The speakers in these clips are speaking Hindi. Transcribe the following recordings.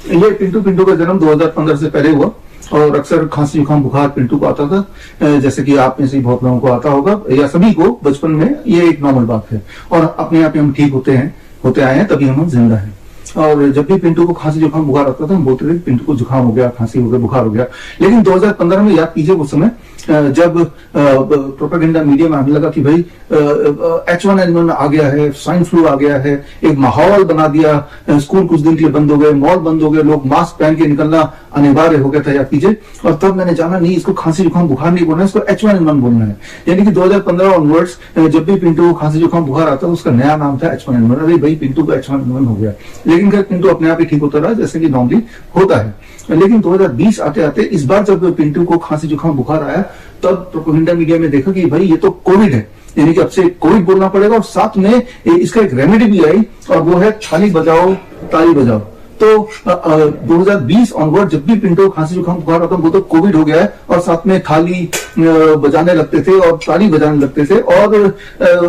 ये पिंटू का जन्म 2015 से पहले हुआ और अक्सर खांसी जुकाम बुखार पिंटू को आता था, जैसे कि आप में से बहुत लोगों को आता होगा या सभी को बचपन में, ये एक नॉर्मल बात है और अपने आप ही हम ठीक होते आए हैं, तभी हम जिंदा हैं। और जब भी पिंटू को खांसी जुकाम बुखार आता था हम बोलते थे पिंटू को जुकाम हो गया, खांसी हो गया, बुखार हो गया। लेकिन 2015 में याद कीजिए उस समय जब प्रोपेगेंडा मीडिया में आने लगा कि भाई H1N1 आ गया है, स्वाइन फ्लू आ गया है, एक माहौल बना दिया, स्कूल कुछ दिन के लिए बंद हो गए, मॉल बंद हो गए, लोग मास्क पहन के निकलना अनिवार्य हो गया था, याद कीजिए। और तब मैंने जाना नहीं, इसको खांसी जुकाम बुखार नहीं बोलना है, इसको H1N1 बोलना है। यानी कि 2015 ऑनवर्ड्स जब भी पिंटू को खांसी जुकाम बुखार आता था उसका नया नाम था H1N1। अरे भाई पिंटू को H1N1 हो गया, लेकिन फिर पिंटू अपने आप ही ठीक होता रहा जैसे कि नॉर्मली होता है। लेकिन 2020 आते आते इस बार जब पिंटू को खांसी जुकाम बुखार आया तब प्रोपेगेंडा मीडिया में देखा कि भाई ये तो कोविड है, यानी कि अब से कोविड बोलना पड़ेगा, और साथ में इसका एक रेमेडी भी आई और वो है थाली बजाओ ताली बजाओ। तो 2020 ऑनवर्ड जब भी पिंटू खांसी जुकाम बुखार आता वो तो कोविड हो गया है और साथ में थाली बजाने लगते थे और ताली बजाने लगते थे और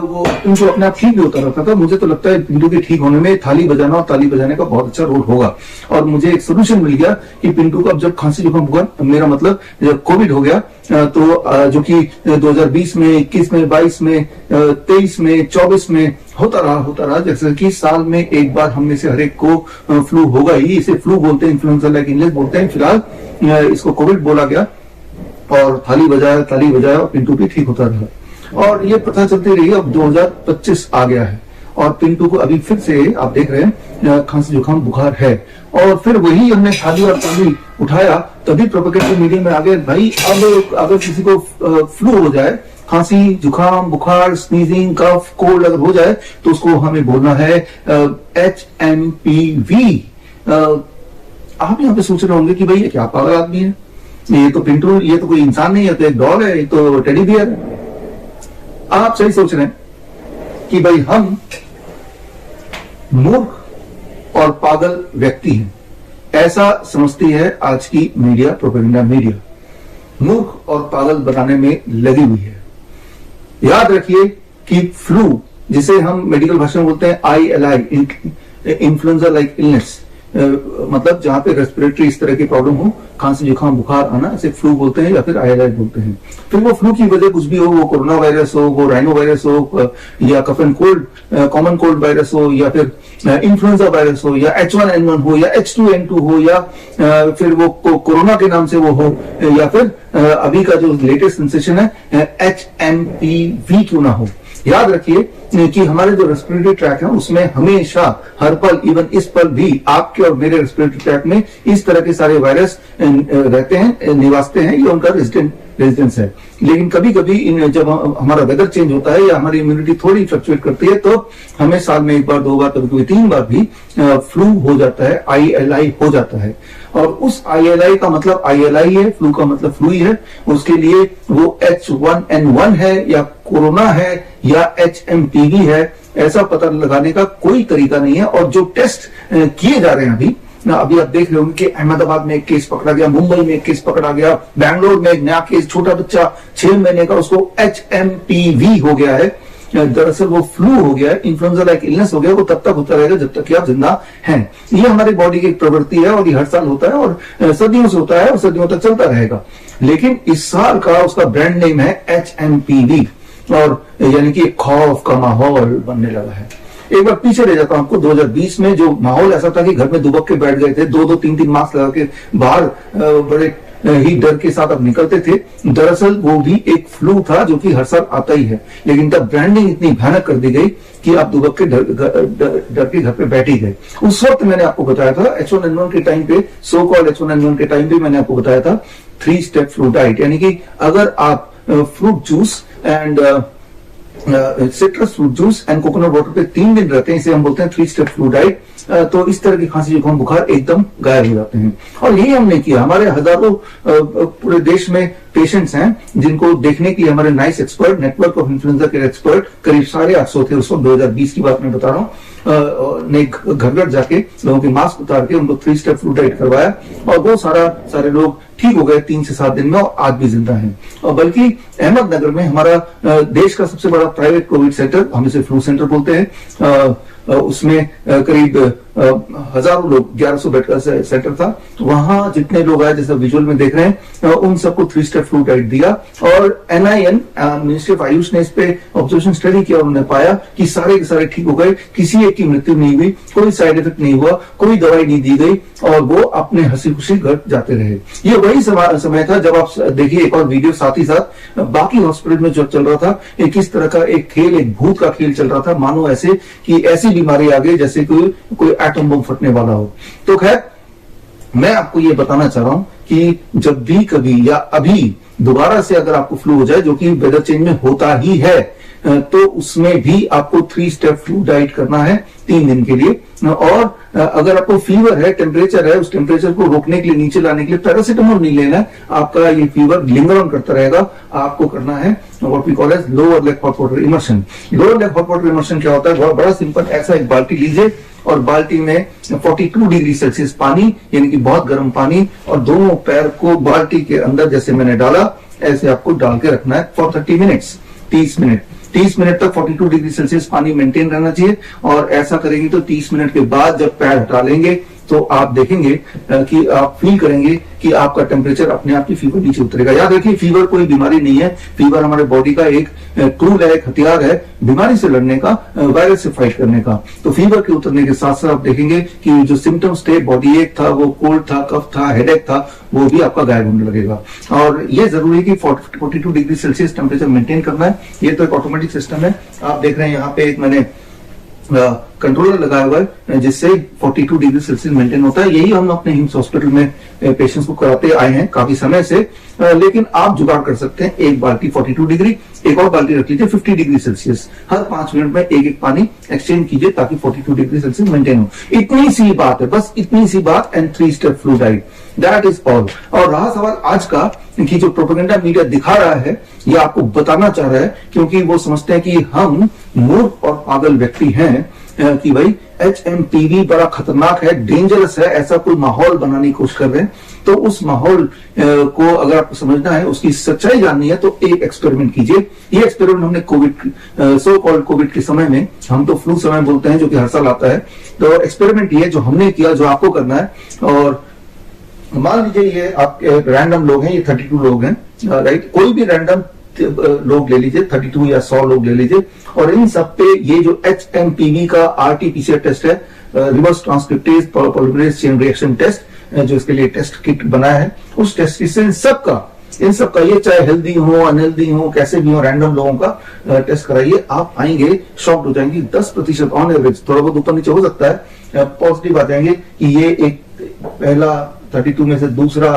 वो पिंटू अपने आप ठीक भी होता रहता था। मुझे तो लगता है पिंटू के ठीक होने में थाली बजाना और ताली बजाने का बहुत अच्छा रोल होगा। और मुझे एक सोल्यूशन मिल गया कि पिंटू को अब जब खांसी जुकाम बुखार, मेरा मतलब जब कोविड हो गया तो जो कि 2020 में, 21 में, 22 में, 23 में, 24 में होता रहा, जैसे कि साल में एक बार हम में से हर एक को फ्लू होगा ही। इसे फ्लू बोलते हैं, इन्फ्लुएंजा लाइक इलनेस बोलते हैं। फिलहाल इसको कोविड बोला गया और ताली बजाया और पिंटू भी ठीक होता रहा। और ये पता चलती रही, अब 2025 आ गया है और पिंटू को अभी फिर से आप देख रहे हैं खांसी जुकाम बुखार है। और फिर वही हमने थाली और ताली उठाया, तभी प्रोपेगेंडा मीडिया में आ गए भाई अब अगर किसी को फ्लू हो जाए, खांसी जुकाम बुखार, स्नीजिंग, कफ, कोल्ड अगर हो जाए तो उसको हमें बोलना है HMPV। आप यहाँ पे सोच रहे होंगे कि भाई ये क्या पागल आदमी है, ये तो पिंटू, ये तो कोई इंसान नहीं है, तो एक डॉग है, ये तो टेडी बियर है। आप सही सोच रहे हैं कि भाई हम मूर्ख और पागल व्यक्ति हैं, ऐसा समझती है आज की मीडिया, प्रोपेगेंडा मीडिया मूर्ख और पागल बनाने में लगी हुई है। याद रखिए कि फ्लू, जिसे हम मेडिकल भाषा में बोलते हैं ILI, इन्फ्लुएंजा लाइक इलनेस, मतलब जहां पे रेस्पिरेटरी इस तरह की प्रॉब्लम हो, खांसी जुकाम बुखार आना, इसे फ्लू बोलते हैं या फिर ILI बोलते हैं। फिर वो फ्लू की वजह कुछ भी हो, वो कोरोना वायरस हो, वो राइनो वायरस हो, या cough and cold, common cold virus हो, या फिर इन्फ्लुएंजा वायरस हो, या H1N1 हो, या H2N2 हो, या फिर वो कोरोना के नाम से वो हो, या फिर अभी का जो लेटेस्ट सेंसेशन है HMPV क्यों ना हो। याद रखिए कि हमारे जो रेस्पिरेटरी ट्रैक है उसमें हमेशा हर पल, इवन इस पल भी आपके और मेरे रेस्पिरेटरी ट्रैक में इस तरह के सारे वायरस रहते हैं, निवासते हैं, ये उनका रेजिडेंस है। लेकिन कभी कभी जब हमारा वेदर चेंज होता है या हमारी इम्यूनिटी थोड़ी फ्लक्चुएट करती है तो हमें साल में एक बार, दो बार, कभी कभी 3 बार भी फ्लू हो जाता है, ILI हो जाता है। और उस ILI का मतलब ILI है, फ्लू का मतलब फ्लू ही है। उसके लिए वो H1N1 है या कोरोना है या HMPV है, ऐसा पता लगाने का कोई तरीका नहीं है। और जो टेस्ट किए जा रहे हैं अभी आप देख रहे होंगे कि अहमदाबाद में एक केस पकड़ा गया, मुंबई में एक केस पकड़ा गया, बैंगलोर में एक नया केस, छोटा बच्चा 6 महीने का, उसको HMPV हो गया है। दरअसल वो फ्लू हो गया है, इन्फ्लुएंजा लाइक इलनेस हो गया, वो तब तक होता रहेगा जब तक कि आप जिंदा हैं। ये हमारी बॉडी की एक प्रवृत्ति है और ये हर साल होता है और सदियों से होता है और सदियों तक चलता रहेगा। लेकिन इस साल का उसका ब्रांड नेम है HMPV, और यानी कि खौफ का माहौल बनने लगा है। एक बार पीछे ले जाता हूं आपको, 2020 में जो माहौल ऐसा था कि घर में दुबक के बैठ गए थे, 2-2, 3-3 मास्क लगा के बाहर बड़े ही डर के साथ अब निकलते थे। दरअसल वो भी एक फ्लू था जो कि हर साल आता ही है, लेकिन तब ब्रांडिंग इतनी भयानक कर दी गई कि आप दुबक के डर के घर पे बैठ ही गए। उस वक्त मैंने आपको बताया था H1N1 के टाइम पे, सो कॉल्ड H1N1 के टाइम पे मैंने आपको बताया था 3 स्टेप फ्लू डाइट, यानी कि अगर आप fruit juice and citrus fruit juice and coconut water पे 3 दिन रहते हैं, इसे हम बोलते हैं 3 स्टेप फ्लू डाइट, तो इस तरह की खांसी जुकाम बुखार एकदम गायब हो जाते हैं। और यही हमने किया। हमारे हजारों पूरे देश में पेशेंट्स हैं जिनको देखने की हमारे nice expert, network of influenza के एक्सपर्ट, करीब 850 थे उस वक्त, 2020 की बात मैं बता रहा हूँ, ने घर घर जाके लोगों के मास्क उतार के उनको 3 स्टेप फ्लू डाइट करवाया और बहुत सारे लोग ठीक हो गए 3 से 7 दिन में और आज भी जिंदा हैं। और बल्कि अहमदनगर में हमारा देश का सबसे बड़ा प्राइवेट कोविड सेंटर, हम इसे फ्लू सेंटर बोलते हैं, उसमें करीब हजारों लोग, 1100 बेड का सेंटर था। वहां जितने लोग आए, जैसे विजुअल में देख रहे हैं, उन सबको 3 स्टेप फ्लू डाइट दिया। और NIN, मिनिस्ट्री ऑफ आयुष ने इस पे ऑब्जर्वेशन स्टडी किया और उन्होंने पाया कि सारे के सारे ठीक हो गए, किसी एक की मृत्यु नहीं हुई, कोई साइड इफेक्ट नहीं हुआ, कोई दवाई नहीं दी गई और वो अपने हंसी खुशी घर जाते रहे। ये वही समय था जब आप देखिए एक और वीडियो साथ ही साथ बाकी हॉस्पिटल में जो चल रहा था, किस तरह का एक खेल, एक भूत का खेल चल रहा था, मानो ऐसे कि ऐसी बीमारी आ गई जैसे कोई एटम बम फटने वाला हो। तो खैर, मैं आपको ये बताना चाह रहा हूं कि जब भी कभी या अभी दोबारा से अगर आपको फ्लू हो जाए, जो कि वेदर चेंज में होता ही है, तो उसमें भी आपको 3 स्टेप फ्लू डाइट करना है 3 दिन के लिए। और अगर आपको फीवर है, टेम्परेचर है, उस टेम्परेचर को रोकने के लिए, नीचे लाने के लिए पैरासिटामोल नहीं लेना है। आपका ये फीवर लिंगर ऑन करता रहेगा। आपको करना है what we call as lower leg hot water immersion. Lower leg hot water immersion क्या होता है? बहुत बड़ा सिंपल, ऐसा एक बाल्टी लीजिए और बाल्टी में 42 डिग्री सेल्सियस पानी, यानी कि बहुत गर्म पानी, और दोनों पैर को बाल्टी के अंदर जैसे मैंने डाला ऐसे आपको डाल के रखना है फॉर 30 मिनट्स, 30 मिनट तक 42 डिग्री सेल्सियस पानी मेंटेन रहना चाहिए। और ऐसा करेंगे तो 30 मिनट के बाद जब पैर हटा लेंगे तो आप देखेंगे कि आप फील करेंगे कि आपका टेम्परेचर अपने आप ही फीवर नीचे उतरेगा। याद रखिए, फीवर कोई बीमारी नहीं है। फीवर हमारे बॉडी का एक टूल है, एक हथियार है बीमारी से लड़ने का, वायरस से फाइट करने का। तो फीवर के उतरने के साथ साथ आप देखेंगे कि जो सिम्टम्स थे, बॉडी एक था, वो कोल्ड था, कफ था, हेडेक था, वो भी आपका गायब होने लगेगा। और ये जरूरी है कि 42 डिग्री सेल्सियस टेम्परेचर मेंटेन करना है। ये तो एक ऑटोमेटिक सिस्टम है। आप देख रहे हैं यहाँ पे एक मैंने कंट्रोलर लगाया हुआ है जिससे 42 डिग्री सेल्सियस मेंटेन होता है। यही हम अपने हिम्स हॉस्पिटल में पेशेंट्स को कराते आए हैं काफी समय से। लेकिन आप जुगाड़ कर सकते हैं, एक बाल्टी 42 डिग्री, एक और बाल्टी रख लीजिए 50 डिग्री सेल्सियस। हर 5 मिनट में एक पानी एक्सचेंज कीजिए ताकि 42 डिग्री सेल्सियस मेंटेन हो। इतनी सी बात है, बस इतनी सी बात। And 3 step flu diet, that is all. और रहा सवाल आज का कि जो प्रोपेगेंडा मीडिया दिखा रहा है, ये आपको बताना चाह रहा है, क्योंकि वो समझते हैं कि हम मूर्ख और पागल व्यक्ति हैं, कि भाई HMPV बड़ा खतरनाक है, डेंजरस है, ऐसा कोई माहौल बनाने की कोशिश कर रहे हैं। तो उस माहौल को अगर आपको समझना है, उसकी सच्चाई जाननी है, तो एक एक्सपेरिमेंट कीजिए। ये एक्सपेरिमेंट हमने कोविड, सो कॉल्ड कोविड के समय में, हम तो फ्लू समय बोलते हैं जो कि हर साल आता है, तो एक्सपेरिमेंट ये जो हमने किया, जो आपको करना है। और मान लीजिए ये आप रैंडम लोग हैं, ये 32 लोग हैं, राइट? कोई भी रैंडम लोग ले लीजिए, 32 या 100 लोग ले लीजिए, और इन सब पे ये जो HMPV का RT-PCR टेस्ट है, reverse transcriptase polymerase chain reaction test, जो इसके लिए टेस्ट किट बनाया है, उस टेस्ट किट से इन सबका ये चाहे हेल्दी हो, अनहेल्दी हो, कैसे भी हो, रैंडम लोगों का टेस्ट कराइए। आप आएंगे, शॉक्ड हो जाएंगे। 10% ऑन एवरेज, थोड़ा बहुत ऊपर नीचे हो सकता है, पॉजिटिव आ जाएंगे कि ये एक पहला 32 में से दूसरा,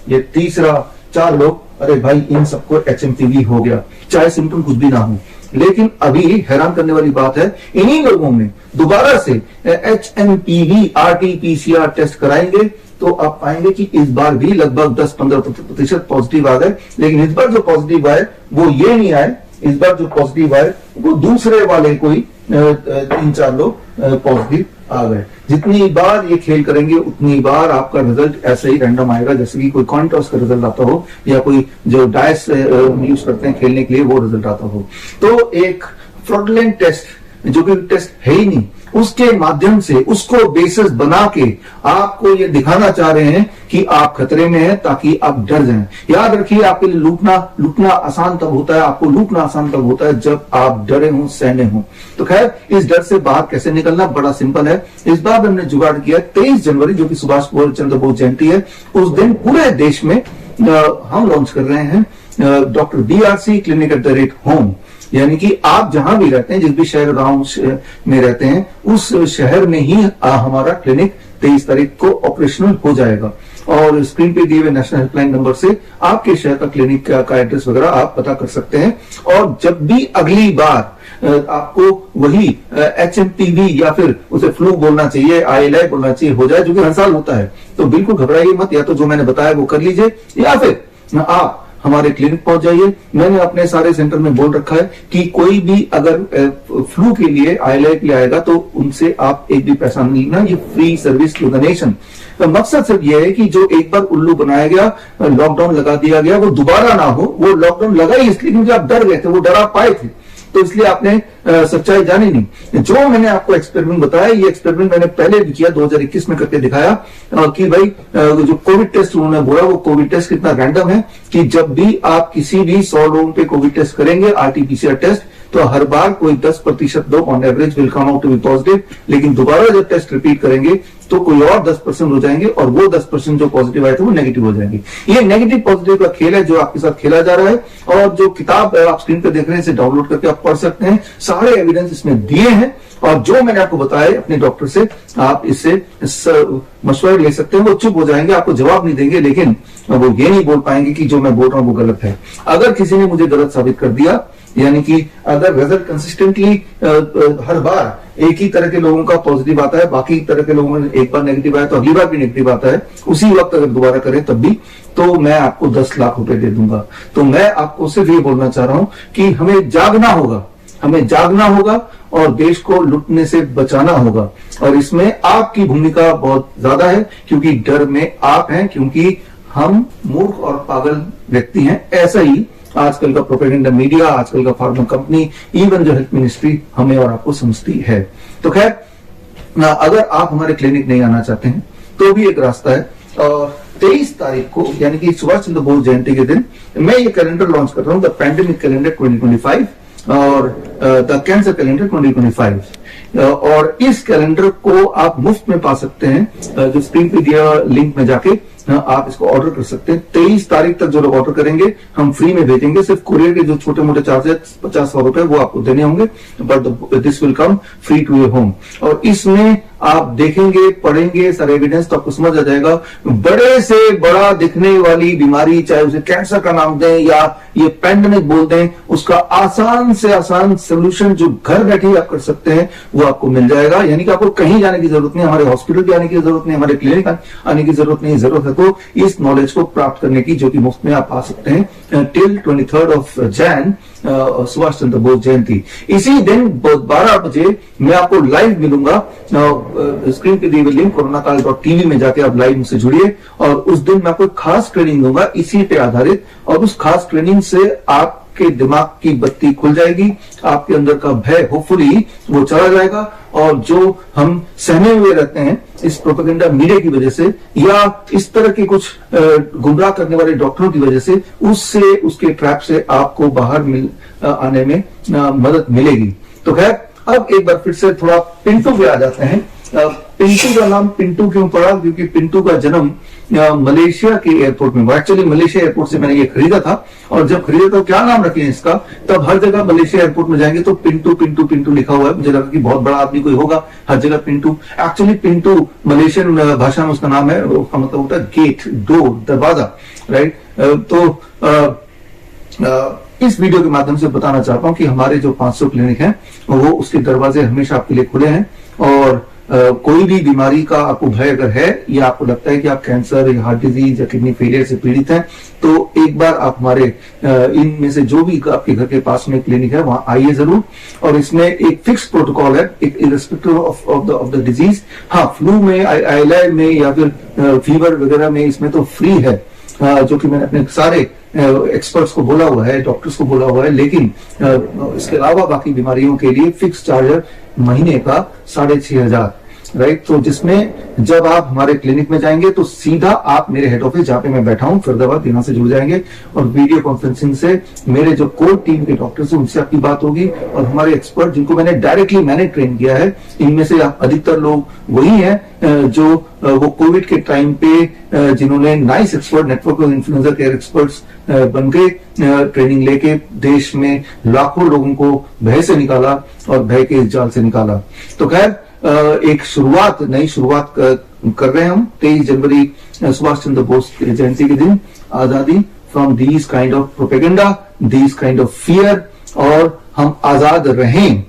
ये तीसरा, 4 लोग, अरे भाई इन सबको HMPV हो गया, चाहे सिम्टम कुछ भी ना हो। लेकिन अभी हैरान करने वाली बात है, इन्हीं लोगों में दोबारा से HMPV RT-PCR टेस्ट कराएंगे तो आप पाएंगे कि इस बार भी लगभग 10-15% पॉजिटिव आ गए। लेकिन इस बार जो पॉजिटिव आए वो ये नहीं आए, इस बार जो पॉजिटिव आए वो दूसरे वाले कोई 3-4 लोग पॉजिटिव आ गए। जितनी बार ये खेल करेंगे उतनी बार आपका रिजल्ट ऐसे ही रैंडम आएगा, जैसे कि कोई कॉइन टॉस का रिजल्ट आता हो या कोई जो डायस यूज करते हैं खेलने के लिए वो रिजल्ट आता हो। तो एक फ्रॉडलेंट टेस्ट, जो कि टेस्ट है ही नहीं, उसके माध्यम से उसको बेसिस बना के आपको ये दिखाना चाह रहे हैं कि आप खतरे में हैं, ताकि आप डर जाएं। याद रखिए, आपके लिए लूटना आसान तब होता है, आपको लूटना आसान तब होता है जब आप डरे हों, सहने हों। तो खैर, इस डर से बाहर कैसे निकलना, बड़ा सिंपल है। इस बार हमने जुगाड़ किया 23 जनवरी, जो कि सुभाष चंद्र बोस जयंती है, उस दिन पूरे देश में हम लॉन्च कर रहे हैं doctor BRC clinic at the rate home. यानी कि आप जहां भी रहते हैं, जिस भी शहर गांव में रहते हैं, उस शहर में ही हमारा क्लिनिक 23 तारीख को ऑपरेशनल हो जाएगा। और स्क्रीन पे दिए हुए नेशनल हेल्पलाइन नंबर से आपके शहर का क्लिनिक का एड्रेस वगैरह आप पता कर सकते हैं। और जब भी अगली बार आपको वही HMPV या फिर उसे फ्लू बोलना चाहिए, ILI बोलना चाहिए हो जाए, जो कि हर साल होता है, तो बिल्कुल घबराइए मत। या तो जो मैंने बताया वो कर लीजिए, या फिर आप हमारे क्लिनिक पहुंच जाइए। मैंने अपने सारे सेंटर में बोल रखा है कि कोई भी अगर फ्लू के लिए आईएलआई के लिए आएगा तो उनसे आप एक भी पैसा नहीं लेना, ये free service to the nation. तो मकसद सिर्फ ये है कि जो एक बार उल्लू बनाया गया, लॉकडाउन लगा दिया गया, वो दोबारा ना हो। वो लॉकडाउन लगा ही इसलिए क्योंकि आप डर गए थे, वो डर आप पाए थे, तो इसलिए आपने सच्चाई जानी नहीं। जो मैंने आपको एक्सपेरिमेंट बताया, ये एक्सपेरिमेंट मैंने पहले भी किया, 2021 में करके दिखाया कि भाई जो कोविड टेस्ट उन्होंने बोला, वो कोविड टेस्ट कितना रैंडम है कि जब भी आप किसी भी 100 लोगों पे कोविड टेस्ट करेंगे, आरटीपीसीआर टेस्ट, तो हर बार कोई 10% लोग on average will come out to be positive, लेकिन दोबारा जब टेस्ट रिपीट करेंगे तो कोई और 10% हो जाएंगे और वो 10% जो पॉजिटिव आए थे वो नेगेटिव हो जाएंगे। ये नेगेटिव पॉजिटिव का खेल है जो आपके साथ खेला जा रहा है, और जो किताब आप स्क्रीन पर देख रहे हैं इसे डाउनलोड करके आप पढ़ सकते हैं। सारे एविडेंस इसमें दिए हैं, और जो मैंने आपको बताया अपने डॉक्टर से आप इससे मशवरा ले सकते हैं। वो चुप हो जाएंगे, आपको जवाब नहीं देंगे, लेकिन वो ये नहीं बोल पाएंगे कि जो मैं बोल रहा हूं वो गलत है। अगर किसी ने मुझे गलत साबित कर दिया, यानी कि अगर रिजल्ट कंसिस्टेंटली हर बार एक ही तरह के लोगों का पॉजिटिव आता है, बाकी तरह के लोगों में एक बार नेगेटिव आया तो अगली बार भी नेगेटिव आता है, उसी वक्त अगर दोबारा करें तब भी, तो मैं आपको 10 लाख रुपए दे दूंगा। तो मैं आपको सिर्फ ये बोलना चाह रहा हूं कि हमें जागना होगा, हमें जागना होगा और देश को लुटने से बचाना होगा। और इसमें आपकी भूमिका बहुत ज्यादा है, क्योंकि डर में आप हैं, क्योंकि हम मूर्ख और पागल व्यक्ति हैं। ऐसा ही आजकल का प्रोपेगेंडा मीडिया, आजकल का फार्मा कंपनी, इवन जो हेल्थ मिनिस्ट्री हमें और आपको समझती है। तो खैर, अगर आप हमारे क्लिनिक नहीं आना चाहते हैं तो भी एक रास्ता है। और 23 तारीख को, यानी कि सुभाष चंद्र बोस जयंती के दिन, मैं ये कैलेंडर लॉन्च कर रहा हूं, द पैंडेमिक कैलेंडर 2025 और द कैंसर कैलेंडर 2025। और इस कैलेंडर को आप मुफ्त में पा सकते हैं, जो स्क्रीन पे दिया लिंक में जाके आप इसको ऑर्डर कर सकते हैं। 23 तारीख तक जो लोग ऑर्डर करेंगे हम फ्री में भेजेंगे। सिर्फ कुरियर के जो छोटे मोटे चार्जेस 50-100 रुपए वो आपको देने होंगे, but this will come free to your home. और इसमें आप देखेंगे, पढ़ेंगे सारे एविडेंस, तो आपको समझ आ जाएगा बड़े से बड़ा दिखने वाली बीमारी, चाहे उसे कैंसर का नाम दें या ये पैंडेमिक बोल दें, उसका आसान से आसान सोल्यूशन जो घर बैठे आप कर सकते हैं वो आपको मिल जाएगा। यानी कि आपको कहीं जाने की जरूरत नहीं, हमारे हॉस्पिटल भी आने की जरूरत नहीं, हमारे क्लिनिक आने की जरूरत नहीं। जरूरत है तो इस नॉलेज को प्राप्त करने की, जो कि मुफ्त में आप पा सकते हैं टिल 23 जनवरी, सुभाष चंद्र बोस जयंती। इसी दिन 12 बजे मैं आपको लाइव मिलूंगा, स्क्रीन पे दी हुई लिंक coronakaal.tv में जाके आप लाइव मुझसे जुड़िए, और उस दिन मैं आपको खास ट्रेनिंग दूंगा इसी पे आधारित, और उस खास ट्रेनिंग से आपके दिमाग की बत्ती खुल जाएगी, आपके अंदर का भय होपफुली वो चला जाएगा, और जो हम सहमे हुए रहते हैं इस प्रोपेगेंडा मीडिया की वजह से या इस तरह के कुछ गुमराह करने वाले डॉक्टरों की वजह से, उससे, उसके ट्रैप से आपको बाहर आने में मदद मिलेगी। तो खैर, अब एक बार फिर से थोड़ा पिंटू पे आ जाते हैं। पिंटू का नाम पिंटू क्यों पड़ा? क्योंकि पिंटू का जन्म मलेशिया के एयरपोर्ट में। एक्चुअली मलेशिया एयरपोर्ट से मैंने ये खरीदा था, और जब खरीदा तो क्या नाम रखे इसका, तब हर जगह मलेशिया एयरपोर्ट में जाएंगे तो पिंटू पिंटू पिंटू लिखा हुआ है। मुझे लगा कि बहुत बड़ा आदमी कोई होगा, हर जगह पिंटू। एक्चुअली पिंटू मलेशियन भाषा में उसका नाम है, उसका मतलब होता है गेट, डोर, दरवाजा, राइट। तो इस वीडियो के माध्यम से बताना चाहता हूं कि हमारे जो 500 क्लिनिक हैं वो उसके दरवाजे हमेशा आपके लिए खुले हैं, और कोई भी बीमारी का आपको भय अगर है, या आपको लगता है कि आप कैंसर या हार्ट डिजीज या किडनी फेलियर से पीड़ित हैं, तो एक बार आप हमारे इनमें से जो भी आपके घर के पास में क्लिनिक है वहां आइए जरूर। और इसमें एक फिक्स प्रोटोकॉल है, एक इरेस्पेक्टिव ऑफ द डिजीज। हाँ, फ्लू में, आईएलआई में या फिर फीवर वगैरह में इसमें तो फ्री है, जो कि मैंने अपने सारे एक्सपर्ट्स को बोला हुआ है, डॉक्टर्स को बोला हुआ है। लेकिन इसके अलावा बाकी बीमारियों के लिए फिक्स चार्ज है महीने का 6,500, राइट। तो जिसमें जब आप हमारे क्लिनिक में जाएंगे तो सीधा आप मेरे हेड ऑफिस, जहां पे मैं बैठा हूं फरीदाबाद, यहां से जुड़ जाएंगे, और वीडियो कॉन्फ्रेंसिंग से मेरे जो कोर टीम के डॉक्टर्स हैं उनसे आपकी बात होगी, और हमारे एक्सपर्ट जिनको मैंने डायरेक्टली ट्रेन किया है, इनमें से अधिकतर लोग वही हैं जो वो कोविड के टाइम पे जिन्होंने nice expert, network of influencer care experts बन के ट्रेनिंग लेके देश में लाखों लोगों को भय से निकाला और भय के इस जाल से निकाला। तो खैर, एक शुरुआत, नई शुरुआत कर रहे हैं हम 23 जनवरी सुभाष चंद्र बोस जयंती के दिन, आजादी from these kind of propaganda, these kind of fear, और हम आजाद रहें,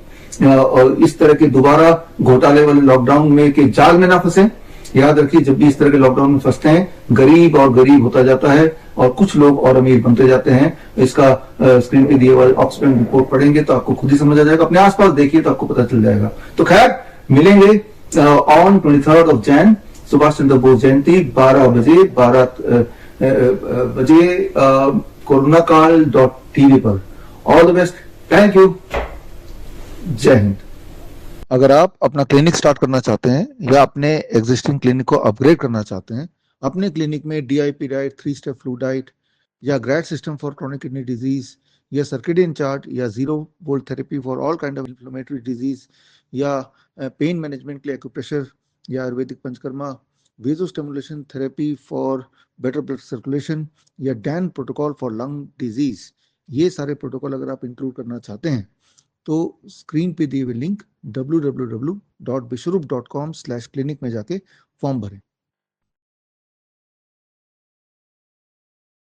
और इस तरह के दोबारा घोटाले वाले लॉकडाउन में के जाल में ना फंसे, याद रखिए, जब भी इस तरह के लॉकडाउन में फंसते हैं, गरीब और गरीब होता जाता है और कुछ लोग और अमीर बनते जाते हैं। इसका स्क्रीन पे दिए हुए ऑक्सफैम रिपोर्ट पढ़ेंगे तो आपको खुद ही समझ आ जाएगा, अपने आसपास देखिए तो आपको पता चल जाएगा। तो खैर, मिलेंगे on 23rd of Jan, Subhash Chandra Bose जयंती, 12 बजे कोरोनाकाल.tv पर। All the best, thank you, जय हिंद। अगर आप अपना क्लिनिक स्टार्ट करना चाहते हैं या अपने एग्जिस्टिंग क्लिनिक को अपग्रेड करना चाहते हैं, अपने क्लिनिक में DIP diet, 3 step flu diet या grad system for chronic kidney disease या सर्केडियन चार्ट या zero volt therapy for all kind of inflammatory disease या पेन मैनेजमेंट के लिए एक्यूप्रेशर या Ayurvedic panchakarma, vagus stimulation therapy for better blood circulation या DAN protocol for lung disease, ये सारे प्रोटोकॉल अगर आप इंक्लूड करना चाहते हैं तो स्क्रीन पे दिए हुए लिंक www.bishrup.com/clinic में जाके फॉर्म भरें।